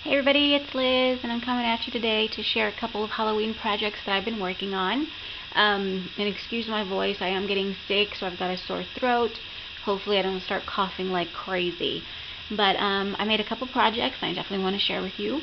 Hey everybody, it's Liz, and I'm coming at you today to share a couple of Halloween projects that I've been working on. And excuse my voice, I am getting sick, so I've got a sore throat. Hopefully I don't start coughing like crazy. But I made a couple projects I definitely want to share with you.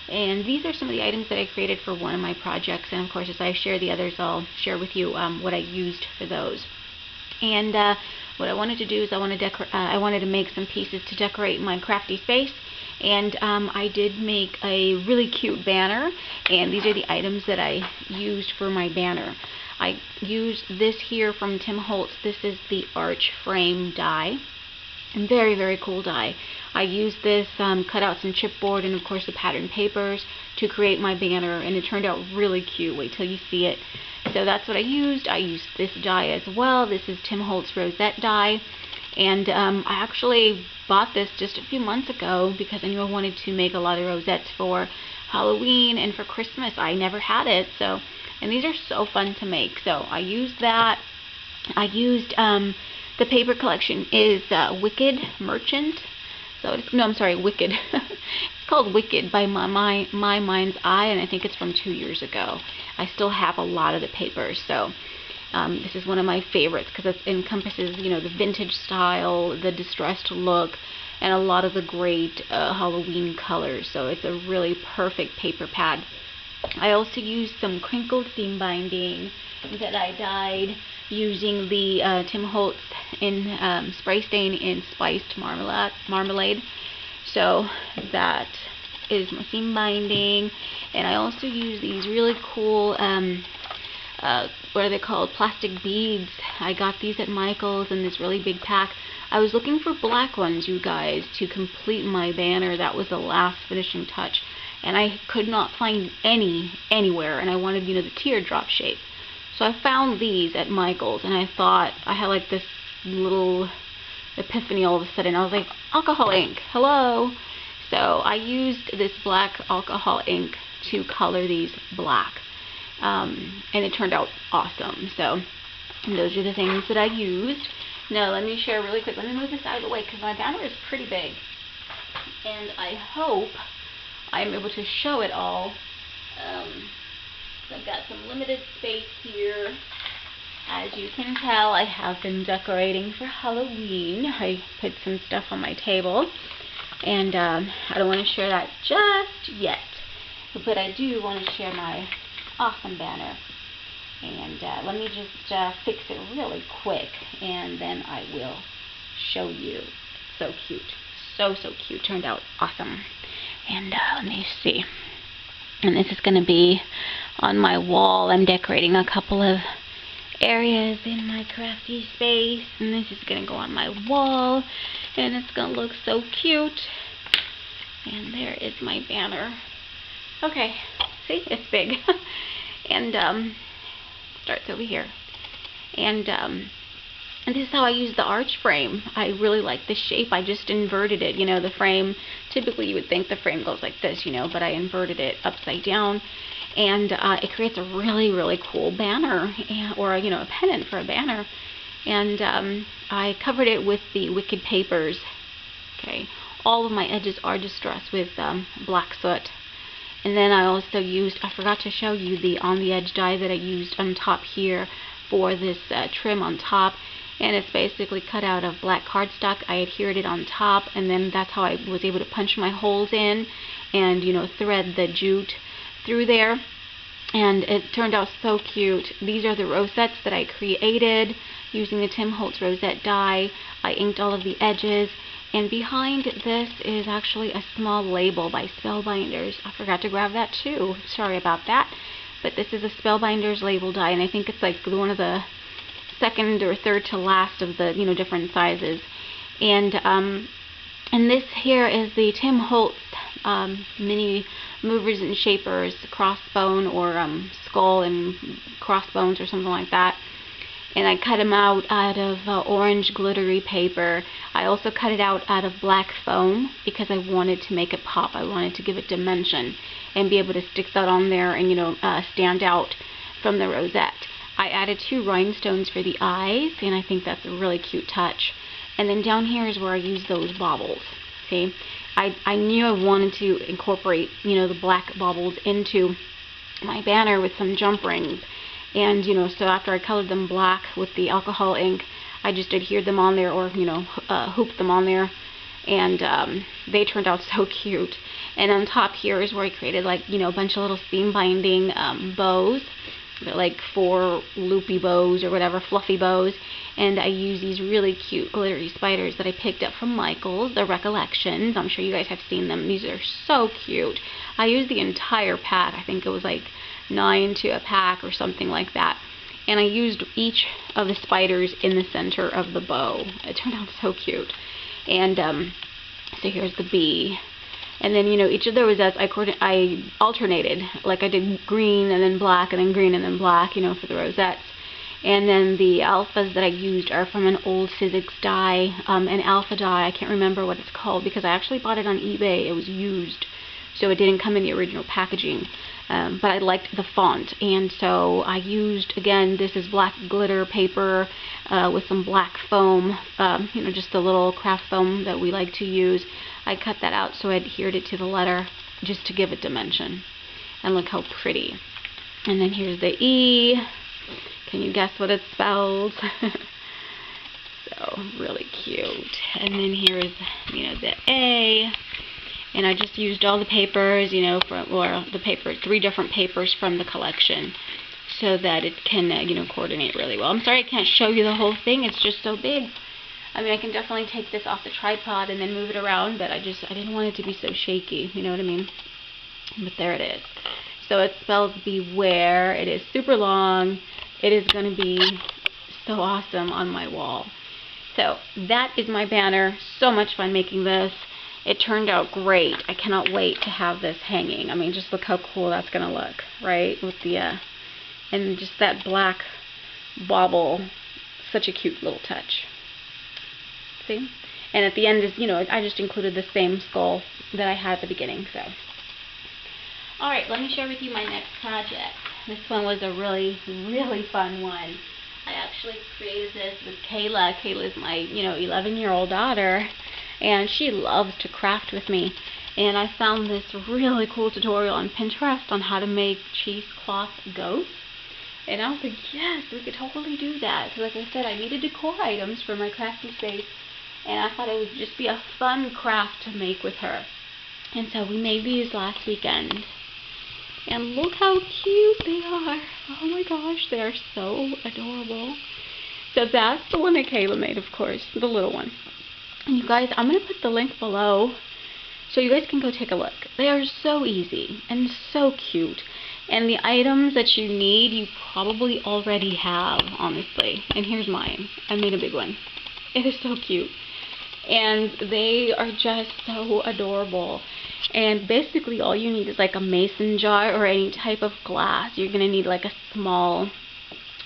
And these are some of the items that I created for one of my projects, and of course as I share the others, I'll share with you what I used for those. And what I wanted to do is I wanted to make some pieces to decorate my crafty space. And I did make a really cute banner, and these are the items that I used for my banner. I used this here from Tim Holtz. This is the arch frame die. Very, very cool die. I used this, cut out some chipboard and of course the pattern papers to create my banner, and it turned out really cute. Wait till you see it. So that's what I used. I used this die as well. This is Tim Holtz rosette die. And I actually bought this just a few months ago because I knew I wanted to make a lot of rosettes for Halloween and for Christmas. I never had it, and these are so fun to make. So I used that. I used the paper collection is Wicked Merchant. Wicked. It's called Wicked by my Mind's Eye, and I think it's from 2 years ago. I still have a lot of the papers, so. This is one of my favorites because it encompasses, the vintage style, the distressed look, and a lot of the great Halloween colors. So it's a really perfect paper pad. I also used some crinkled seam binding that I dyed using the Tim Holtz in spray stain in spiced marmalade. So that is my seam binding, and I also use these really cool what are they called? Plastic beads. I got these at Michael's in this really big pack. I was looking for black ones, you guys, to complete my banner. That was the last finishing touch, and I could not find any anywhere, and I wanted, the teardrop shape. So I found these at Michael's, and I thought, I had like this little epiphany all of a sudden. I was like, alcohol ink, hello. So I used this black alcohol ink to color these black. And it turned out awesome. So those are the things that I used. Now let me share really quick. Let me move this out of the way because my banner is pretty big, and I hope I'm able to show it all. So I've got some limited space here. As you can tell, I have been decorating for Halloween. I put some stuff on my table, and I don't want to share that just yet, but I do want to share my awesome banner. And let me just fix it really quick, and then I will show you. So cute. So cute. Turned out awesome. And let me see. And this is going to be on my wall. I'm decorating a couple of areas in my crafty space, and this is going to go on my wall, and it's going to look so cute. And there is my banner. Okay, see, it's big. And starts over here. And this is how I use the arch frame. I really like the shape. I just inverted it. The frame, typically you would think the frame goes like this, but I inverted it upside down. And it creates a really, really cool banner, or a pennant for a banner. And I covered it with the Wicked papers. Okay, all of my edges are distressed with black soot. And then I also used, I forgot to show you the on the edge die that I used on top here for this trim on top. And it's basically cut out of black cardstock. I adhered it on top, and then that's how I was able to punch my holes in and, thread the jute through there. And it turned out so cute. These are the rosettes that I created using the Tim Holtz rosette die. I inked all of the edges. And behind this is actually a small label by Spellbinders. I forgot to grab that too. Sorry about that. But this is a Spellbinders label die, and I think it's like one of the second or third to last of the different sizes. And this here is the Tim Holtz mini movers and shapers crossbone, or skull and crossbones or something like that. And I cut them out of orange glittery paper. I also cut it out of black foam because I wanted to make it pop. I wanted to give it dimension and be able to stick that on there and, stand out from the rosette. I added 2 rhinestones for the eyes, and I think that's a really cute touch. And then down here is where I use those baubles. See? I knew I wanted to incorporate, you know, the black baubles into my banner with some jump rings. And, you know, so after I colored them black with the alcohol ink, I just adhered them on there, or, you know, hooped them on there. And they turned out so cute. And on top here is where I created, like, you know, a bunch of little seam binding bows. They're like 4 loopy bows or whatever, fluffy bows. And I use these really cute glittery spiders that I picked up from Michael's. They're Recollections. I'm sure you guys have seen them. These are so cute. I used the entire pack. I think it was like 9 to a pack or something like that. And I used each of the spiders in the center of the bow. It turned out so cute. And so here's the bee. And then, you know, each of the rosettes I alternated. Like I did green and then black and then green and then black, you know, for the rosettes. And then the alphas that I used are from an old physics die, an alpha die. I can't remember what it's called because I actually bought it on eBay. It was used, so it didn't come in the original packaging. But I liked the font, and so I used, again, this is black glitter paper with some black foam, you know, just the little craft foam that we like to use. I cut that out so I adhered it to the letter just to give it dimension. And look how pretty. And then here's the E. Can you guess what it spells? So, really cute. And then here's, you know, the A. And I just used all the papers, you know, the paper, 3 different papers from the collection, so that it can, you know, coordinate really well. I'm sorry I can't show you the whole thing. It's just so big. I mean, I can definitely take this off the tripod and then move it around, but I didn't want it to be so shaky, you know what I mean? But there it is. So it spells beware. It is super long. It is going to be so awesome on my wall. So that is my banner. So much fun making this. It turned out great. I cannot wait to have this hanging. I mean, just look how cool that's going to look, right? With the, and just that black bauble. Such a cute little touch. See? And at the end is, you know, I just included the same skull that I had at the beginning, so. Alright, let me share with you my next project. This one was a really, really fun one. I actually created this with Kayla. Kayla's my, you know, 11-year-old daughter, and she loves to craft with me. And I found this really cool tutorial on Pinterest on how to make cheesecloth ghosts. And I was like, yes, we could totally do that. So like I said, I needed decor items for my crafty space, and I thought it would just be a fun craft to make with her. And so we made these last weekend. And look how cute they are. Oh my gosh, they are so adorable. So that's the one that Kayla made, of course, the little one. And you guys, I'm going to put the link below so you guys can go take a look. They are so easy and so cute. And the items that you need, you probably already have, honestly. And here's mine. I made a big one. It is so cute. And they are just so adorable. And basically all you need is like a mason jar or any type of glass. You're going to need like a small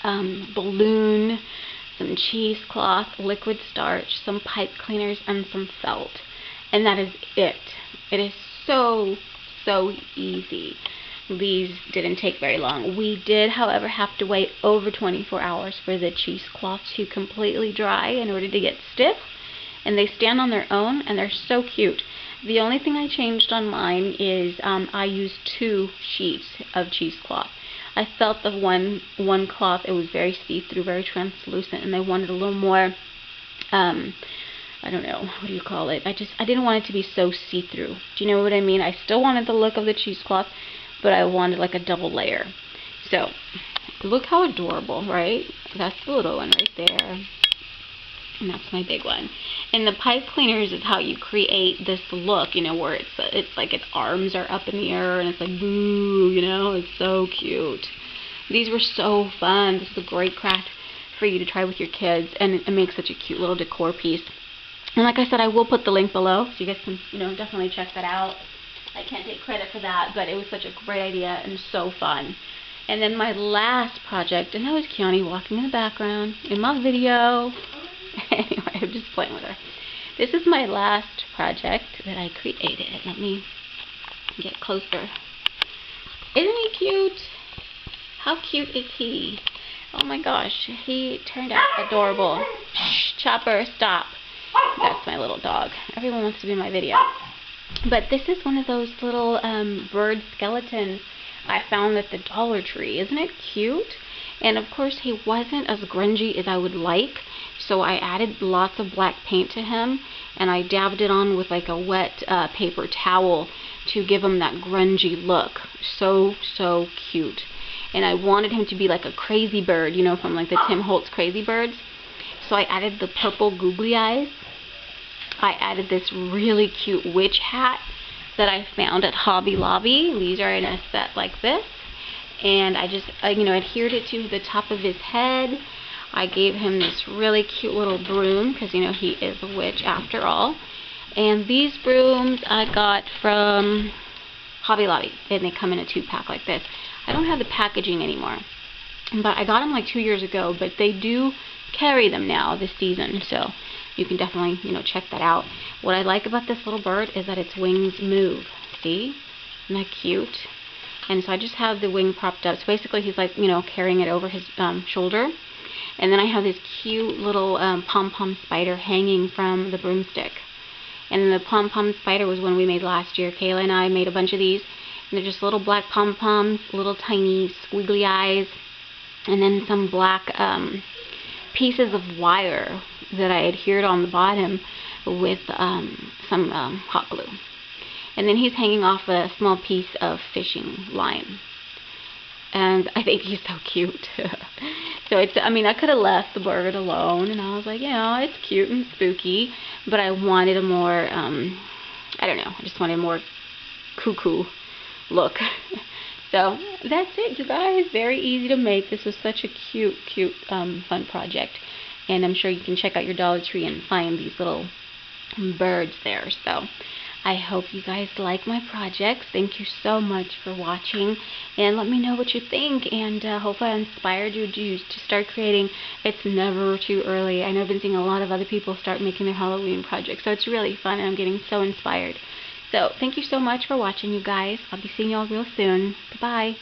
balloon, some cheesecloth, liquid starch, some pipe cleaners, and some felt. And that is it. It is so, so easy. These didn't take very long. We did, however, have to wait over 24 hours for the cheesecloth to completely dry in order to get stiff. And they stand on their own, and they're so cute. The only thing I changed on mine is I used 2 sheets of cheesecloth. I felt the one cloth, it was very see-through, very translucent, and I wanted a little more, I don't know, what do you call it? I didn't want it to be so see-through. Do you know what I mean? I still wanted the look of the cheesecloth, but I wanted like a double layer. So, look how adorable, right? That's the little one right there. And that's my big one. And the pipe cleaners is how you create this look, you know, where it's like its arms are up in the air and it's like, boo, you know, it's so cute. These were so fun. This is a great craft for you to try with your kids, and it makes such a cute little decor piece. And like I said, I will put the link below, so you guys can, you know, definitely check that out. I can't take credit for that, but it was such a great idea and so fun. And then my last project, and that was Kiani walking in the background in my video. Anyway, I'm just playing with her. This is my last project that I created. Let me get closer. Isn't he cute? How cute is he? Oh my gosh, he turned out adorable. Shh, Chopper, stop. That's my little dog. Everyone wants to be in my video. But this is one of those little bird skeletons I found at the Dollar Tree. Isn't it cute? And of course he wasn't as grungy as I would like, so I added lots of black paint to him, and I dabbed it on with like a wet paper towel to give him that grungy look. So cute. And I wanted him to be like a crazy bird, you know, from like the Tim Holtz Crazy Birds. So I added the purple googly eyes. I added this really cute witch hat that I found at Hobby Lobby. These are in a set like this. And I just, you know, adhered it to the top of his head. I gave him this really cute little broom, because, you know, he is a witch after all. And these brooms I got from Hobby Lobby, and they come in a 2-pack like this. I don't have the packaging anymore, but I got them like 2 years ago, but they do carry them now this season, so you can definitely, you know, check that out. What I like about this little bird is that its wings move. See? Isn't that cute? And so I just have the wing propped up. So basically he's like, you know, carrying it over his shoulder. And then I have this cute little pom-pom spider hanging from the broomstick. And the pom-pom spider was one we made last year. Kayla and I made a bunch of these. And they're just little black pom-poms, little tiny squiggly eyes, and then some black pieces of wire that I adhered on the bottom with some hot glue. And then he's hanging off a small piece of fishing line. And I think he's so cute. So it's, I mean, I could have left the bird alone, and I was like, you know, it's cute and spooky, but I wanted a more, I don't know, I just wanted a more cuckoo look. So that's it, you guys. Very easy to make. This was such a cute, fun project. And I'm sure you can check out your Dollar Tree and find these little birds there. So I hope you guys like my projects. Thank you so much for watching, and let me know what you think, and hopefully I inspired you to start creating. It's never too early. I know I've been seeing a lot of other people start making their Halloween projects, so it's really fun, and I'm getting so inspired. So thank you so much for watching, you guys. I'll be seeing y'all real soon. Bye-bye.